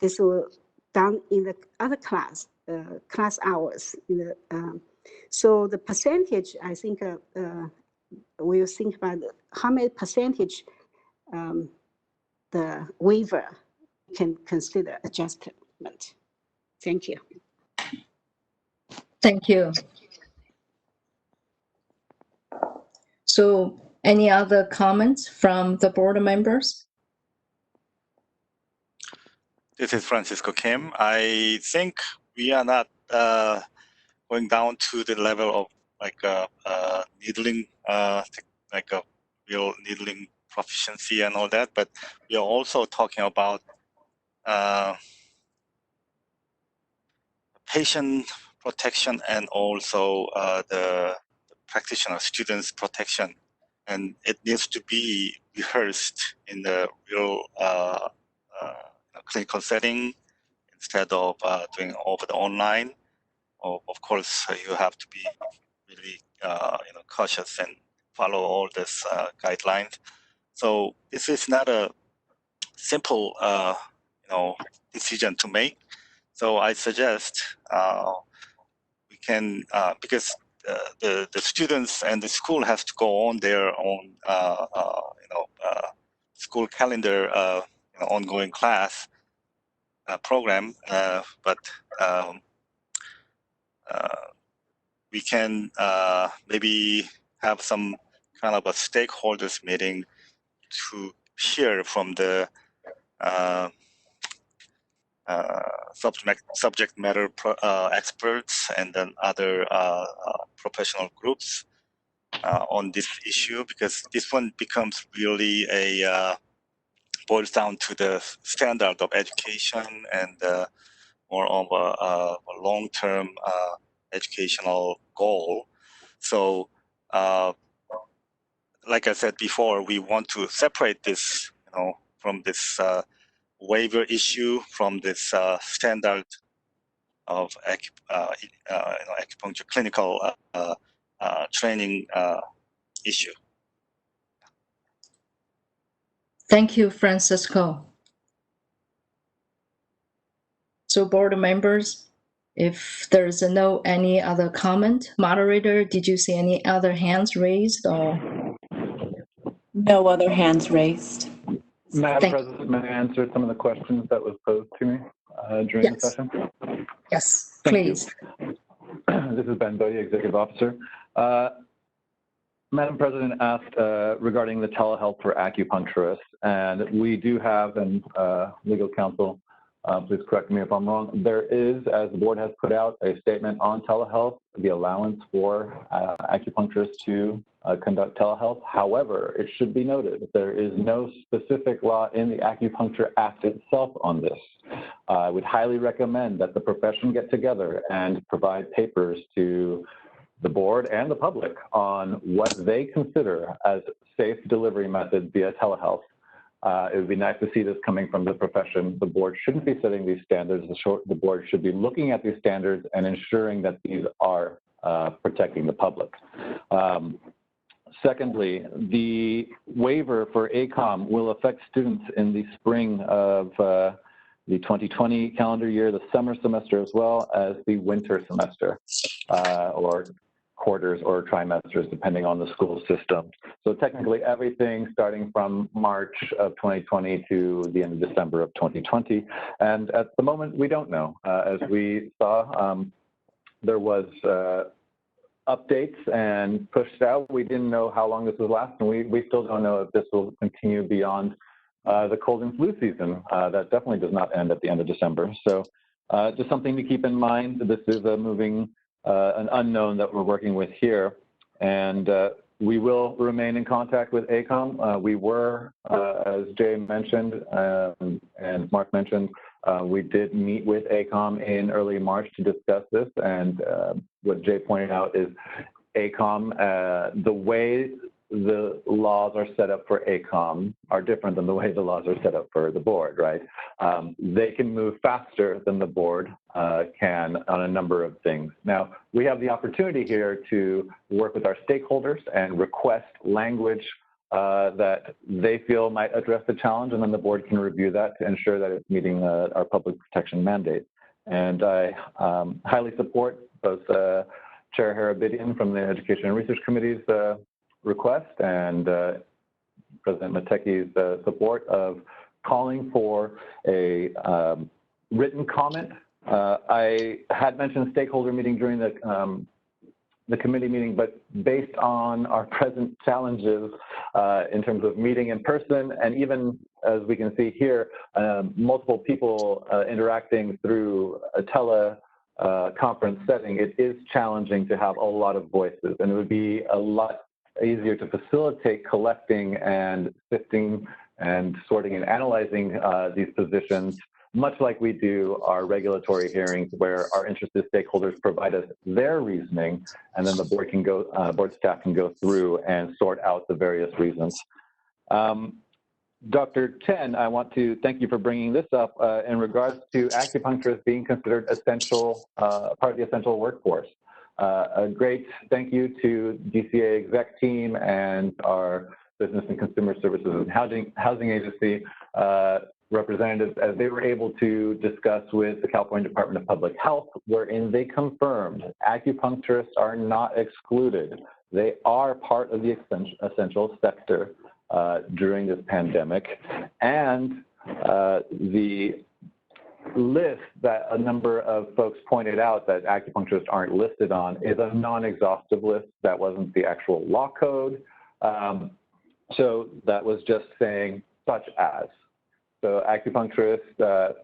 this will done in the other class hours. So the percentage, I think we'll think about how many percentage the waiver can consider adjustment. Thank you. Thank you. So any other comments from the board members? This is Francisco Kim. I think we are not going down to the level of like needling, like a real needling proficiency and all that, but we are also talking about patient protection and also the practitioner students protection, and it needs to be rehearsed in the real clinical setting instead of doing over the online. Of course, you have to be really cautious and follow all these guidelines. So this is not a simple decision to make. So I suggest we can because the students and the school has to go on their own school calendar ongoing class program, but we can maybe have some kind of a stakeholders meeting to hear from the subject matter experts and then other professional groups on this issue, because this one becomes really boils down to the standard of education and more of a long-term educational goal. So like I said before, we want to separate this from this waiver issue from this standard of acupuncture clinical training issue. Thank you, Francisco. So board members, if there's no any other comment, moderator, did you see any other hands raised or? No other hands raised. Madam President, may I answer some of the questions that was posed to me during the session? Yes, Thank please. you. This is Ben Bodie, Executive Officer. Madam President asked regarding the telehealth for acupuncturists, and we do have, and legal counsel, please correct me if I'm wrong, there is, as the board has put out, a statement on telehealth, the allowance for acupuncturists to conduct telehealth. However, it should be noted that there is no specific law in the Acupuncture Act itself on this. I would highly recommend that the profession get together and provide papers to the board and the public on what they consider as safe delivery methods via telehealth. It would be nice to see this coming from the profession. The board shouldn't be setting these standards. The board should be looking at these standards and ensuring that these are protecting the public. Secondly, the waiver for ACOM will affect students in the spring of the 2020 calendar year, the summer semester, as well as the winter semester, or quarters or trimesters, depending on the school system. So technically everything starting from March of 2020 to the end of December of 2020. And at the moment, we don't know. As we saw, there was updates and pushed out. We didn't know how long this would last, and we still don't know if this will continue beyond the cold and flu season. That definitely does not end at the end of December. So just something to keep in mind. This is a moving, an unknown that we're working with here. And we will remain in contact with ACOM. We were, as Jay mentioned and Mark mentioned, we did meet with ACOM in early March to discuss this. And what Jay pointed out is ACOM, the way the laws are set up for ACOM are different than the way the laws are set up for the board, right? They can move faster than the board can on a number of things. Now, we have the opportunity here to work with our stakeholders and request language that they feel might address the challenge, and then the board can review that to ensure that it's meeting our public protection mandate. And I highly support both Chair Harabidian from the Education and Research Committee's request and President Mateki's support of calling for a written comment. I had mentioned stakeholder meeting during the committee meeting, but based on our present challenges in terms of meeting in person, and even as we can see here, multiple people interacting through a teleconference setting, it is challenging to have a lot of voices, and it would be a lot easier to facilitate collecting and sifting and sorting and analyzing these positions, much like we do our regulatory hearings where our interested stakeholders provide us their reasoning, and then the board can go, board staff can go through and sort out the various reasons. Dr. Chen, I want to thank you for bringing this up in regards to acupuncturists being considered essential, part of the essential workforce. A great thank you to DCA exec team and our Business and Consumer Services and Housing Agency representatives as they were able to discuss with the California Department of Public Health, wherein they confirmed acupuncturists are not excluded. They are part of the essential sector during this pandemic. And the list that a number of folks pointed out that acupuncturists aren't listed on is a non-exhaustive list. That wasn't the actual law code. So that was just saying such as. So acupuncturists,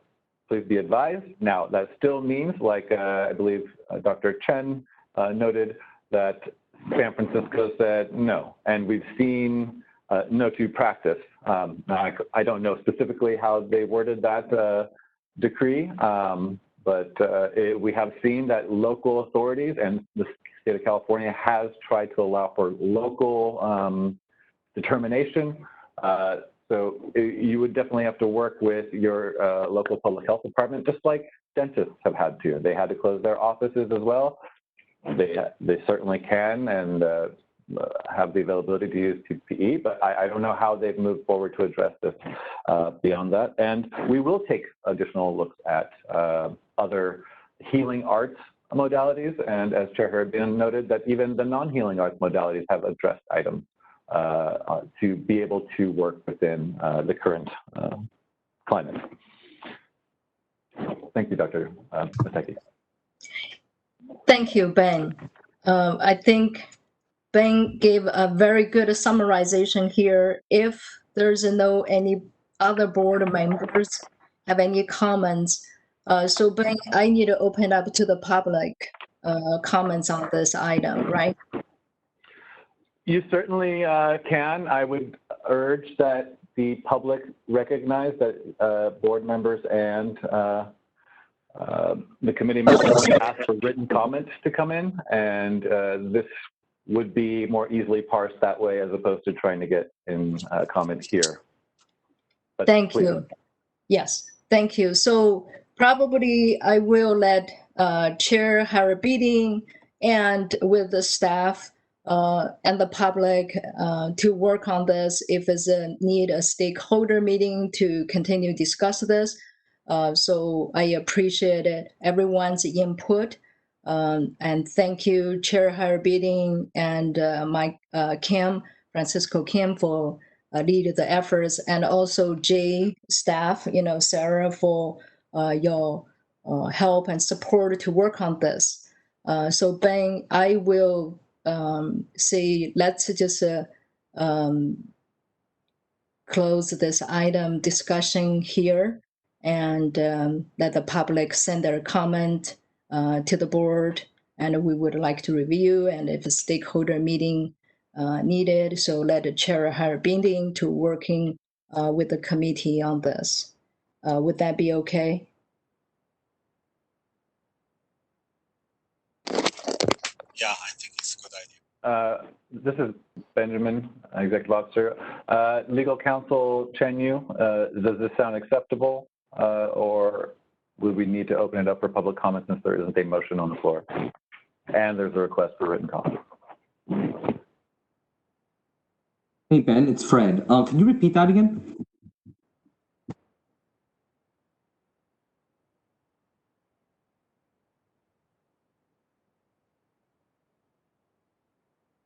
please be advised. Now that still means, like I believe Dr. Chen noted, that San Francisco said no. And we've seen no to practice. I don't know specifically how they worded that decree, but we have seen that local authorities and the state of California has tried to allow for local determination. So you would definitely have to work with your local public health department, just like dentists have had to. They had to close their offices as well. They certainly can and have the availability to use PPE, but I don't know how they've moved forward to address this beyond that. And we will take additional looks at other healing arts modalities. And as Chair Harabin noted, that even the non-healing arts modalities have addressed items to be able to work within the current climate. Thank you, Dr. Mateki. Thank you, Ben. I think Ben gave a very good summarization here. If there's no any other board members have any comments, so Ben, I need to open up to the public comments on this item, right? You certainly can. I would urge that the public recognize that board members and the committee members ask for written comments to come in, and this would be more easily parsed that way as opposed to trying to get in comments here. But thank please. you. Yes, thank you. So probably I will let Chair Harabin and with the staff and the public to work on this if it's need a stakeholder meeting to continue discuss this. So I appreciate it, everyone's input. And thank you, Chair Harabin and Mike Francisco Kim for lead the efforts, and also Jay staff, Sarah for your help and support to work on this. So Ben, I will say let's just close this item discussion here and let the public send their comment to the board, and we would like to review, and if a stakeholder meeting needed, so let the Chair Harabin to working with the committee on this. Would that be okay? Yeah, I think it's a good idea. This is Benjamin, Executive Officer. Legal Counsel Chen Yu, does this sound acceptable, or would we need to open it up for public comment since there isn't a motion on the floor and there's a request for written comment? Hey Ben, it's Fred. Can you repeat that again?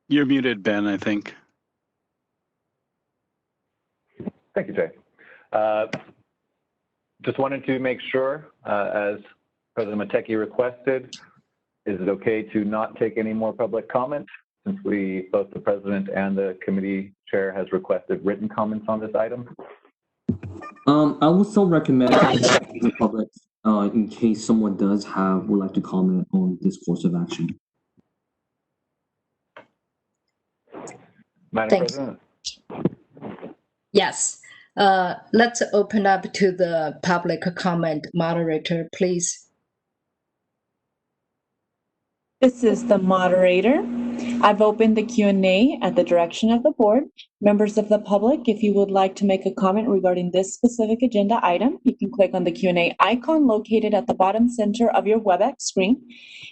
You're muted, Ben, I think. Thank you, Jay. Just wanted to make sure, as President Mateki requested, is it okay to not take any more public comments since both the President and the committee chair has requested written comments on this item? I would still recommend the public in case someone would like to comment on this course of action. Madam President? Yes. Let's open up to the public comment. Moderator, please. This is the moderator. I've opened the Q&A at the direction of the board. Members of the public, if you would like to make a comment regarding this specific agenda item, you can click on the Q&A icon located at the bottom center of your WebEx screen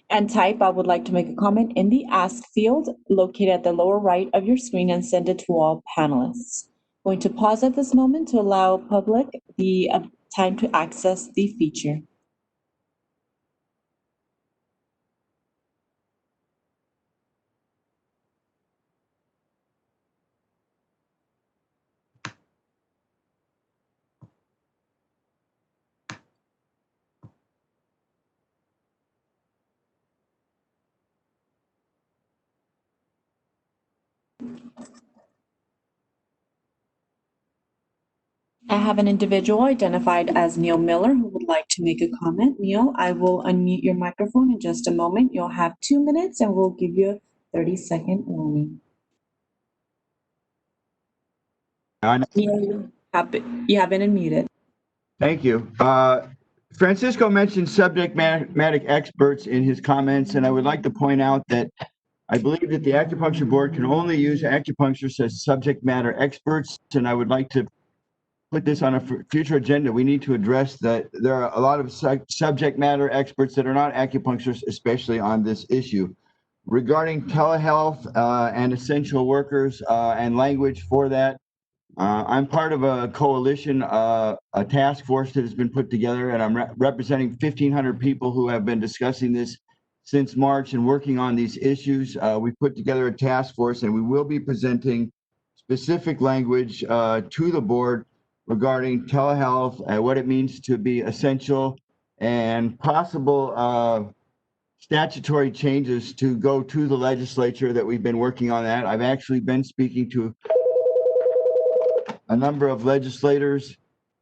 and type "I would like to make a comment" in the Ask field located at the lower right of your screen and send it to all panelists. I'm going to pause at this moment to allow public the time to access the feature. I have an individual identified as Neil Miller who would like to make a comment. Neil, I will unmute your microphone in just a moment. You'll have 2 minutes and we'll give you a 30-second warning. Neil, you have been unmuted. Thank you. Francisco mentioned subject matter experts in his comments, and I would like to point out that I believe that the Acupuncture Board can only use acupuncturists as subject matter experts, and I would like to put this on a future agenda. We need to address that there are a lot of subject matter experts that are not acupuncturists, especially on this issue. Regarding telehealth and essential workers and language for that, I'm part of a coalition, a task force that has been put together, and I'm representing 1,500 people who have been discussing this since March and working on these issues. We put together a task force, and we will be presenting specific language to the board regarding telehealth and what it means to be essential and possible statutory changes to go to the legislature that we've been working on that. I've actually been speaking to a number of legislators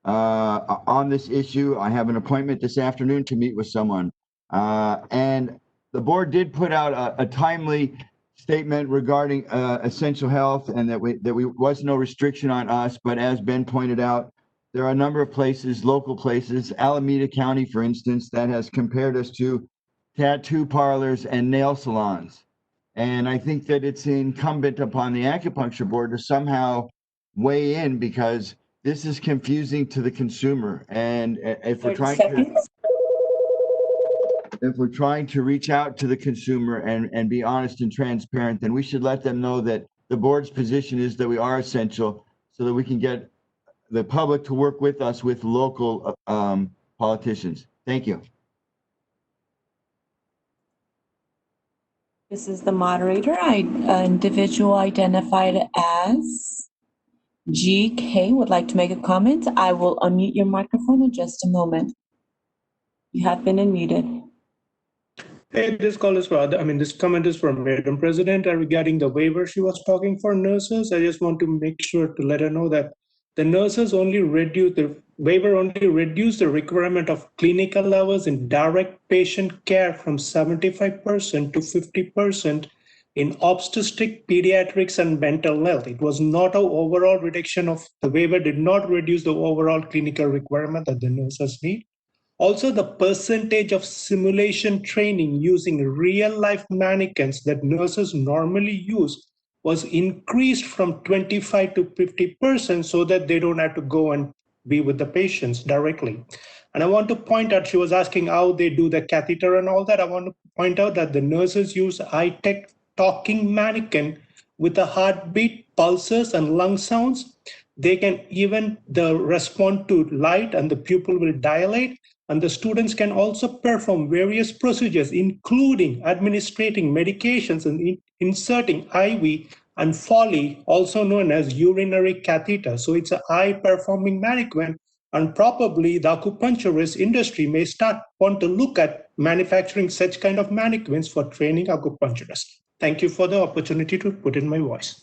on this issue. I have an appointment this afternoon to meet with someone. And the board did put out a timely statement regarding essential health and that we was no restriction on us, but as Ben pointed out, there are a number of places, local places, Alameda County, for instance, that has compared us to tattoo parlors and nail salons. And I think that it's incumbent upon the acupuncture board to somehow weigh in, because this is confusing to the consumer. And if we're trying to reach out to the consumer and be honest and transparent, then we should let them know that the board's position is that we are essential, so that we can get the public to work with us with local politicians. Thank you. This is the moderator. Individual identified as GK would like to make a comment. I will unmute your microphone in just a moment. You have been unmuted. Hey, this comment is from Madam President regarding the waiver she was talking for nurses. I just want to make sure to let her know that the nurses only reduce the waiver only reduced the requirement of clinical hours in direct patient care from 75% to 50% in obstetric, pediatrics, and mental health. It was not an overall reduction of the waiver, did not reduce the overall clinical requirement that the nurses need. Also, the percentage of simulation training using real-life mannequins that nurses normally use was increased from 25 to 50% so that they don't have to go and be with the patients directly. And I want to point out, she was asking how they do the catheter and all that. I want to point out that the nurses use high-tech talking mannequin with a heartbeat, pulses, and lung sounds. They can even respond to light and the pupil will dilate. And the students can also perform various procedures, including administrating medications and inserting IV and Foley, also known as urinary catheter. So it's a high-performing mannequin, and probably the acupuncturist industry may want to look at manufacturing such kind of mannequins for training acupuncturists. Thank you for the opportunity to put in my voice.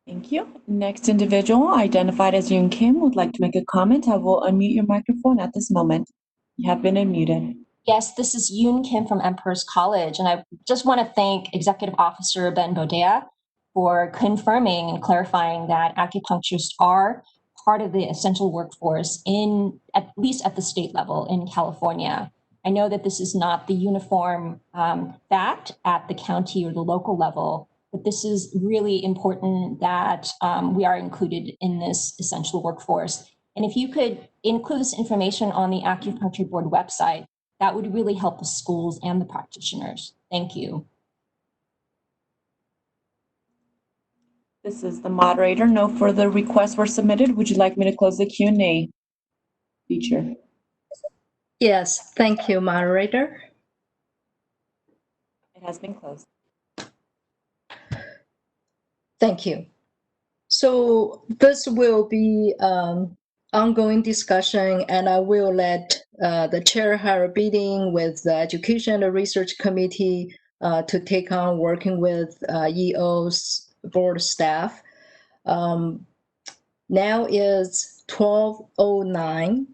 Thank you. Next individual identified as Yoon Kim would like to make a comment. I will unmute your microphone at this moment. You have been unmuted. Yes, this is Yoon Kim from Emperor's College, and I just want to thank Executive Officer Ben Bodea for confirming and clarifying that acupuncturists are part of the essential workforce at least at the state level in California. I know that this is not the uniform fact at the county or the local level, but this is really important that we are included in this essential workforce. And if you could include this information on the Acupuncture Board website, that would really help the schools and the practitioners. Thank you. This is the moderator. No further requests were submitted. Would you like me to close the Q&A feature? Yes, thank you, moderator. It has been closed. Thank you. So this will be ongoing discussion, and I will let the chair have a meeting with the Education and Research Committee to take on working with EO's board staff. Now is 12:09.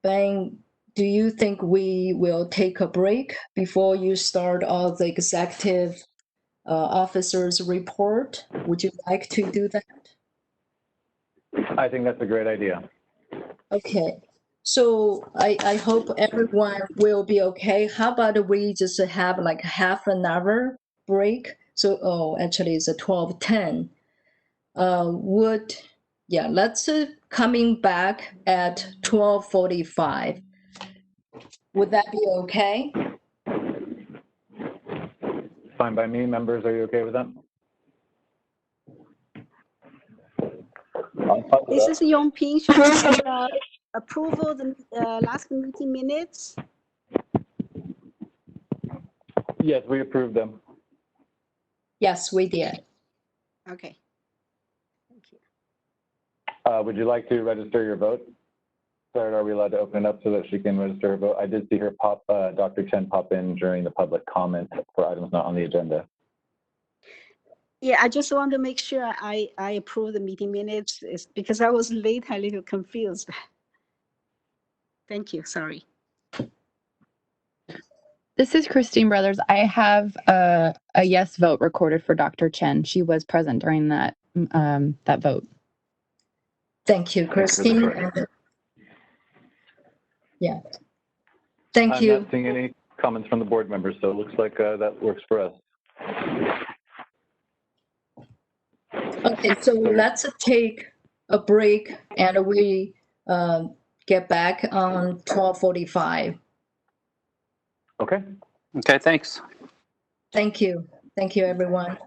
Ben, do you think we will take a break before you start all the executive officer's report? Would you like to do that? I think that's a great idea. Okay, so I hope everyone will be okay. How about we just have like half an hour break? So, actually it's a 12:10. Let's coming back at 12:45. Would that be okay? fine by me. Members, are you okay with that? This is Yong Ping. Should we approval the last meeting minutes? Yes, we approved them. Yes, we did. Okay. Thank you. Would you like to register your vote? Sarah, are we allowed to open it up so that she can register her vote? I did see her Dr. Chen pop in during the public comment for items not on the agenda. Yeah, I just want to make sure I approve the meeting minutes. It's because I was late, a little confused. Thank you, sorry. This is Christine Brothers. I have a yes vote recorded for Dr. Chen. She was present during that that vote. Thank you, Christine. Yeah. Thank you. I'm not seeing any comments from the board members, so it looks like that works for us. Okay, so let's take a break and we get back on 12:45. Okay. Okay, thanks. Thank you. Thank you, everyone.